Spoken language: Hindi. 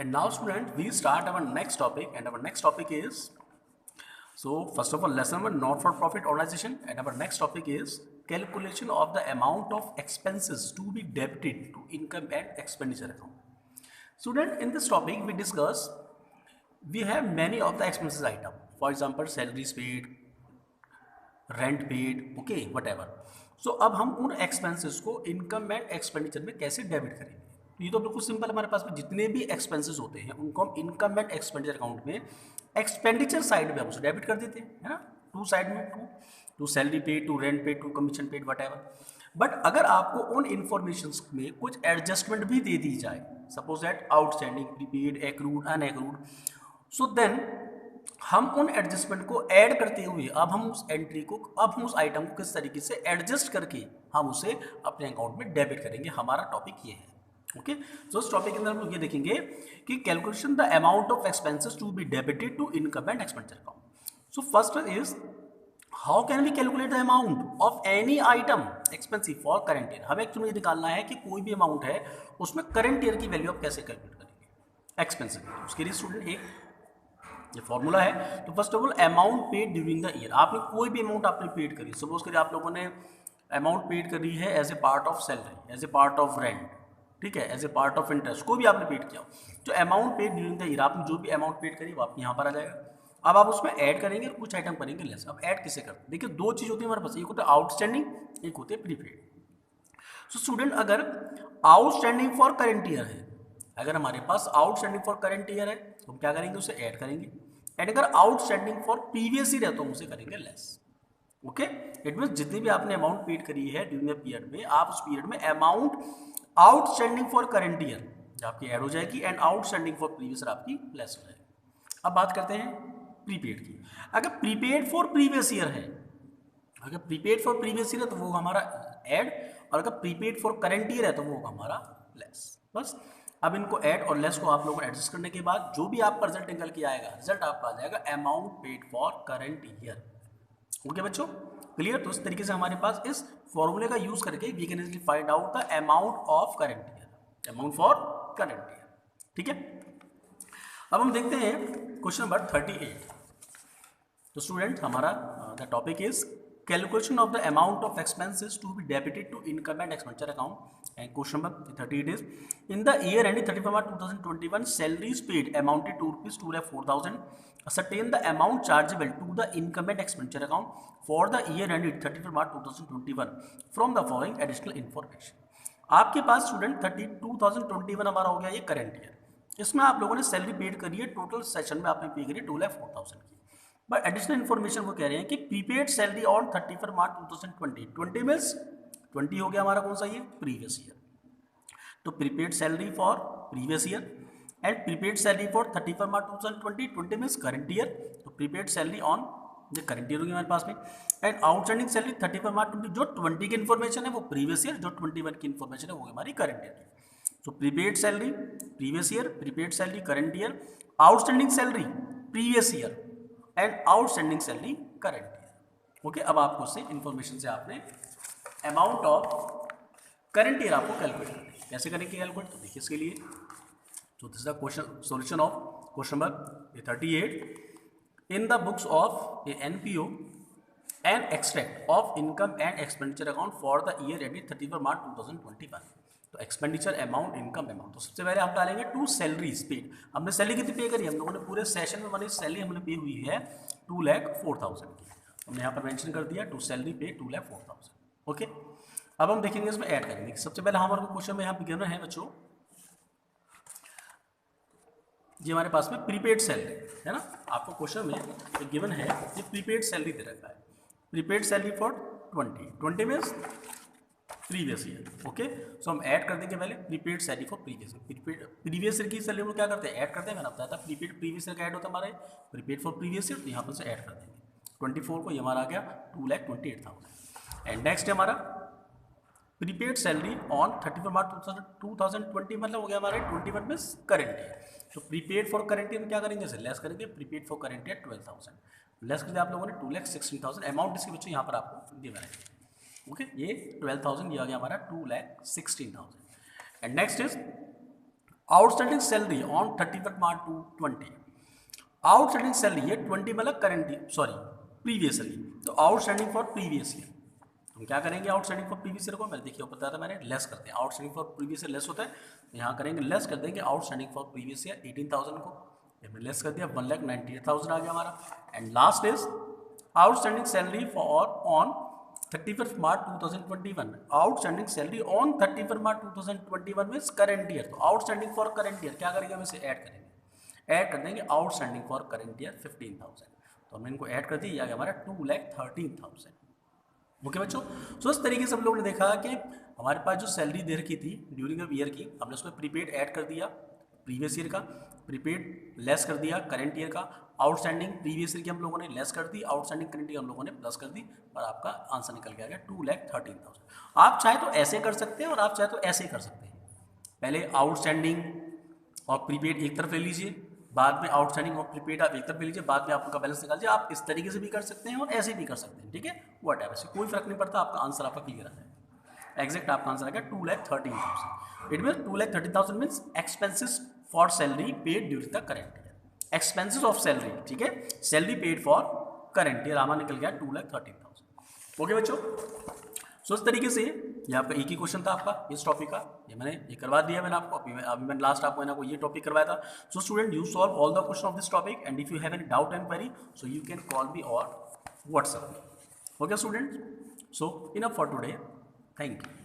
And now student, we start our next topic, and our next topic is, so first of all, lesson number not for profit organization, and our next topic is calculation of the amount of expenses to be debited to income and expenditure account. Student, in this topic we discuss, we have many of the expenses item, for example salaries paid, rent paid, okay whatever. So अब हम उन एक्सपेंसेस को इनकम एंड एक्सपेंडिचर में कैसे डेबिट करेंगे. तो ये तो बिल्कुल सिंपल, हमारे पास में जितने भी एक्सपेंसेस होते हैं उनको हम इनकम एंड एक्सपेंडिचर अकाउंट में एक्सपेंडिचर साइड में हम उसे डेबिट कर देते हैं, है ना. टू साइड में, to salary paid, to rent paid, to commission paid, whatever. But अगर आपको उन इंफॉर्मेशन में कुछ एडजस्टमेंट भी दे दी जाए, suppose that outstanding, prepaid, accrued, unaccrued, so then हम उन एडजस्टमेंट को ऐड करते हुए अब हम उस एंट्री को, अब हम उस आइटम को किस तरीके से एडजस्ट करके हम उसे अपने अकाउंट में डेबिट करेंगे. हमारा टॉपिक ये है. ओके, सो इस टॉपिक के अंदर हम लोग ये देखेंगे कि calculation the amount of expenses to be debited to income and expenditure account. So first is, how can we calculate the amount of any item expensive for current year. हमें एक्चुअली ये निकालना है कि कोई भी अमाउंट है उसमें करंट ईयर की वैल्यू आप कैसे कैलकुलेट करेंगे एक्सपेंसिव. उसके लिए स्टूडेंट एक ये फॉर्मूला है. तो first of all amount paid during the year. आपने कोई भी अमाउंट आपने पेड करी, सपोज करिए आप लोगों ने अमाउंट पेड करी है as a part of salary, as a part of rent, ठीक है, as a part of interest, कोई भी आपने पेड किया. तो amount paid during the year, आपने जो भी अमाउंट पेड करी वो आपके यहाँ पर आ जाएगा. अब आप उसमें ऐड करेंगे और कुछ आइटम करेंगे लेस. अब ऐड किसे करते हैं, देखिए दो चीज़ होती है हमारे पास, एक होता है आउटस्टैंडिंग, एक होते हैं प्रीपेड. सो स्टूडेंट, अगर आउटस्टैंडिंग फॉर करंट ईयर है, अगर हमारे पास आउटस्टैंडिंग फॉर करंट ईयर है तो हम क्या करेंगे, उसे ऐड करेंगे. एंड अगर आउटस्टैंडिंग फॉर प्रीवियस ईयर है तो हम उसे करेंगे लेस. ओके, इट मीन जितनी भी आपने अमाउंट पेड करी है ड्यूरिंग द पीरियड में, आप उस पीरियड में amount outstanding for current year आपकी ऐड हो जाएगी and outstanding for previous year आपकी लेस हो जाएगी. अब बात करते हैं प्रीपेड की. अगर प्रीपेड फॉर प्रीवियस ईयर है, अगर प्रीपेड फॉर प्रीवियस ईयर है तो वो हमारा ऐड, और अगर प्रीपेड फॉर करंट ईयर है तो वो हमारा लेस. बस अब इनको ऐड और लेस को आप लोगों को एडजस्ट करने के बाद जो भी आपका रिजल्ट निकल के आएगा, रिजल्ट आपका आ जाएगा amount paid for current year. Okay बच्चों, क्लियर. तो इस तरीके से हमारे पास इस फॉर्मूले का यूज करके we can easily find out the amount of current year, amount for current year. ठीक है, अब हम देखते हैं क्वेश्चन नंबर 38. तो स्टूडेंट हमारा the topic is calculation of the amount of expenses to be debited to income and expenditure account. And question number 38 is, in the year ending 31 March 2021, salaries paid amounted to rupees 2,04,000. Ascertain the amount chargeable to the income and expenditure account for the year ending 31 March 2021 from the following additional information. आपके पास स्टूडेंट 2021 हमारा हो गया ये करंट ईयर. इसमें आप लोगों ने सैलरी पेड करी है, टोटल सेशन में आपने पे करी 2,04,000 की. बट एडिशनल इन्फॉर्मेशन वो कह रहे हैं कि prepaid salary on 31 March 2020, 20 means 20 हो गया हमारा कौन सा ये प्रीवियस ईयर. तो prepaid salary for previous year and prepaid salary for 31 March 2020, 20 means current year. तो प्रीपेड सैलरी ऑन जो करंट ईयर होगी हमारे पास में, एंड आउटस्टैंडिंग सैलरी 31 मार्च 20, जो 20 की इन्फॉर्मेशन है वो प्रीवियस ईयर, जो 21 की इन्फॉर्मेशन है वो हमारी करंट ईयर की. So prepaid salary previous year, prepaid salary current year, outstanding salary previous year and outstanding salary current year. Okay, अब आपको उससे इन्फॉर्मेशन से आपने अमाउंट ऑफ करंट ईयर आपको कैलकुलेट करना है. कैसे करेंगे कैलकुलेट, तो देखिए इसके लिए, तो this is the question solution of question number 38 in the books of A NPO and extract of income and expenditure account for the year ended 31 मार्च 2021. तो एक्सपेंडिचर अमाउंट, इनकम अमाउंट. तो सबसे पहले हम डालेंगे टू सैलरीज पेड. हमने सैलरी कितनी पे करी, हम लोगों ने पूरे सेशन में हमारी सैलरी हमने पे हुई है 2,04,000 की. हमने यहाँ पर मेंशन कर दिया टू सैलरी पे 2,04,000. ओके, अब हम देखेंगे इसमें ऐड करेंगे. सबसे पहले हमारे क्वेश्चन में यहाँ पे गिवन है बच्चों, ये हमारे पास में प्रीपेड सैलरी है ना. आपको क्वेश्चन में गिवन है ये प्रीपेड सैलरी दे रखा है. Prepaid salary for 20 means previous year. Okay, so हम ऐड कर देंगे पहले prepaid salary for previous year. Previous year की सैलरी को क्या करते हैं, ऐड करते हैं. मैंने बताया था प्रीपेड प्रीवियस ईयर का ऐड होता है हमारे प्रीपेड फॉर प्रीवियस ईयर, तो यहाँ पर से ऐड कर देंगे 24 को, ये हमारा आ गया 2,28,000. एंड नेक्स्ट है हमारा प्रीपेड सैलरी ऑन 31 मार्च 2020, मतलब हो गया हमारे 21 में करंट ईयर. तो प्रीपेड फॉर करंट ईयर में क्या करेंगे, लेस करेंगे. Prepaid for current year 12,000 less कर दिया आप लोगों ने 2,16,000. अमाउंट इसके बच्चों यहाँ पर आपको गिवन है. ओके, ये 12,000 ये आ गया हमारा 2,16,000. And next is outstanding salary on 31 March 2020, outstanding salary है 20 मतलब करंट, सॉरी प्रीवियस ईयर, तो आउटस्टैंडिंग फॉर प्रीवियस ईयर हम क्या करेंगे, आउटस्टैंडिंग फॉर प्रीवियस ईयर को मैंने देखिए बताया था मैंने, लेस करते हैं, outstanding for previous year less होता है, यहाँ करेंगे लेस कर देंगे आउटस्टैंडिंग फॉर प्रीवियस ईयर 18,000 को, हमने लेस कर दिया 1,98,000 आ गया हमारा। And last is outstanding salary for on 31 March 2021, outstanding salary on 31 March 2021 means current year, तो आउटस्टैंडिंग फॉर करंट ईयर क्या करेंगे, हम इसे ऐड करेंगे, ऐड कर देंगे आउटस्टैंडिंग फॉर करंट ईयर 15,000, तो हमने इनको ऐड कर दिया, ये आ गया हमारा 2,13,000। ओके बच्चों, सो इस तरीके से हम लोगों ने देखा कि हमारे पास जो सैलरी दे रखी थी ड्यूरिंग ईयर की, हमने उसमें प्रीपेड ऐड कर दिया प्रीवियस ईयर का, प्रीपेड लेस कर दिया करंट ईयर का, आउटस्टैंडिंग प्रीवियस ईयर की हम लोगों ने लेस कर दी, आउटस्टैंडिंग करंट ईयर हम लोगों ने प्लस कर दी, और आपका आंसर निकल के आ गया 2,13,000। आप चाहे तो ऐसे कर सकते हैं और आप चाहे तो ऐसे कर सकते हैं, पहले आउटस्टैंडिंग और प्रीपेड एक तरफ ले लीजिए, बाद में आउटस्टैंडिंग और प्रीपेड आप एक तरफ ले लीजिए, बाद में आपका बैलेंस निकाल लीजिए, आप इस तरीके से भी कर सकते हैं और ऐसे भी कर सकते हैं, ठीक है, वट एवर, कोई फर्क नहीं पड़ता, आपका आंसर आपका क्लियर आ जाएगा। एग्जैक्ट आपका आंसर आ गया 2,13,000। It mean 2,13,000 means expenses for salary paid during the current year, expenses of salary, ठीक है, salary paid for current year हमारा निकल गया 2,13,000। ओके बच्चों, सो इस तरीके से ये आपका एक ही क्वेश्चन था आपका इस टॉपिक का, ये मैंने ये करवा दिया मैंने आपको, अभी मैंने लास्ट आपको ना को ये टॉपिक करवाया था। So student, you solve all the question of this topic and if you have any doubt and query so you can call me और WhatsApp me. Okay student, so enough for today, thank you.